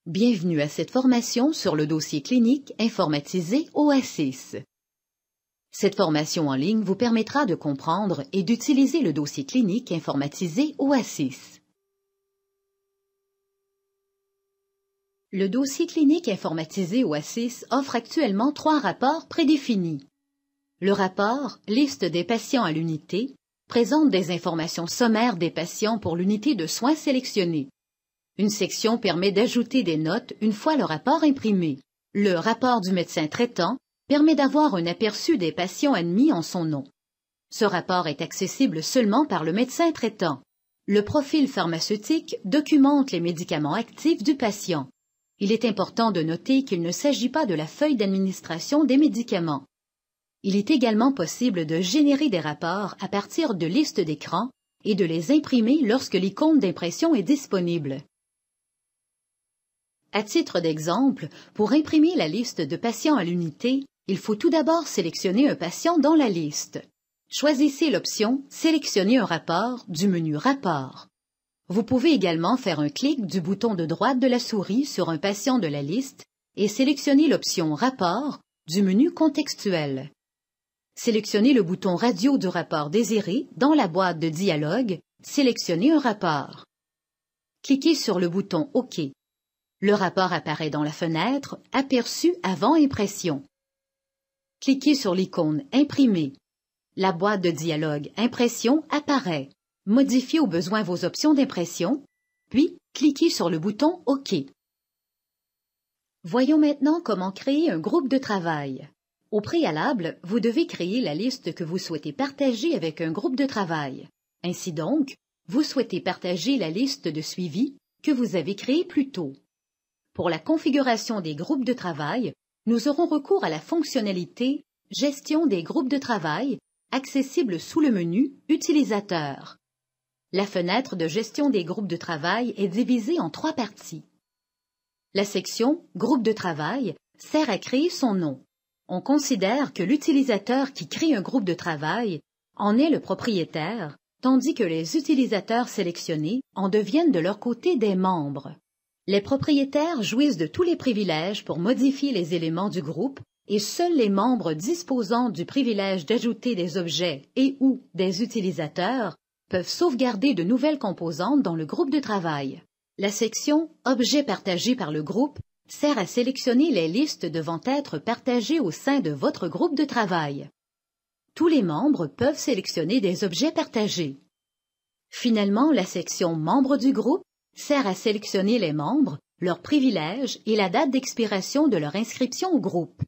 Bienvenue à cette formation sur le dossier clinique informatisé OASIS. Cette formation en ligne vous permettra de comprendre et d'utiliser le dossier clinique informatisé OASIS. Le dossier clinique informatisé OASIS offre actuellement 3 rapports prédéfinis. Le rapport « Liste des patients à l'unité » présente des informations sommaires des patients pour l'unité de soins sélectionnée. Une section permet d'ajouter des notes une fois le rapport imprimé. Le rapport du médecin traitant permet d'avoir un aperçu des patients admis en son nom. Ce rapport est accessible seulement par le médecin traitant. Le profil pharmaceutique documente les médicaments actifs du patient. Il est important de noter qu'il ne s'agit pas de la feuille d'administration des médicaments. Il est également possible de générer des rapports à partir de listes d'écran et de les imprimer lorsque l'icône d'impression est disponible. À titre d'exemple, pour imprimer la liste de patients à l'unité, il faut tout d'abord sélectionner un patient dans la liste. Choisissez l'option « Sélectionner un rapport » du menu « Rapport ». Vous pouvez également faire un clic du bouton de droite de la souris sur un patient de la liste et sélectionner l'option « Rapport » du menu « Contextuel ». Sélectionnez le bouton radio du rapport désiré dans la boîte de dialogue « Sélectionner un rapport ». Cliquez sur le bouton « OK ». Le rapport apparaît dans la fenêtre « Aperçu avant impression ». Cliquez sur l'icône « Imprimer ». La boîte de dialogue « Impression » apparaît. Modifiez au besoin vos options d'impression, puis cliquez sur le bouton « OK ». Voyons maintenant comment créer un groupe de travail. Au préalable, vous devez créer la liste que vous souhaitez partager avec un groupe de travail. Ainsi donc, vous souhaitez partager la liste de suivi que vous avez créée plus tôt. Pour la configuration des groupes de travail, nous aurons recours à la fonctionnalité « Gestion des groupes de travail » accessible sous le menu « Utilisateur ». La fenêtre de gestion des groupes de travail est divisée en 3 parties. La section « Groupe de travail » sert à créer son nom. On considère que l'utilisateur qui crée un groupe de travail en est le propriétaire, tandis que les utilisateurs sélectionnés en deviennent de leur côté des membres. Les propriétaires jouissent de tous les privilèges pour modifier les éléments du groupe et seuls les membres disposant du privilège d'ajouter des objets et ou des utilisateurs peuvent sauvegarder de nouvelles composantes dans le groupe de travail. La section « Objets partagés par le groupe » sert à sélectionner les listes devant être partagées au sein de votre groupe de travail. Tous les membres peuvent sélectionner des objets partagés. Finalement, la section « Membres du groupe » sert à sélectionner les membres, leurs privilèges et la date d'expiration de leur inscription au groupe.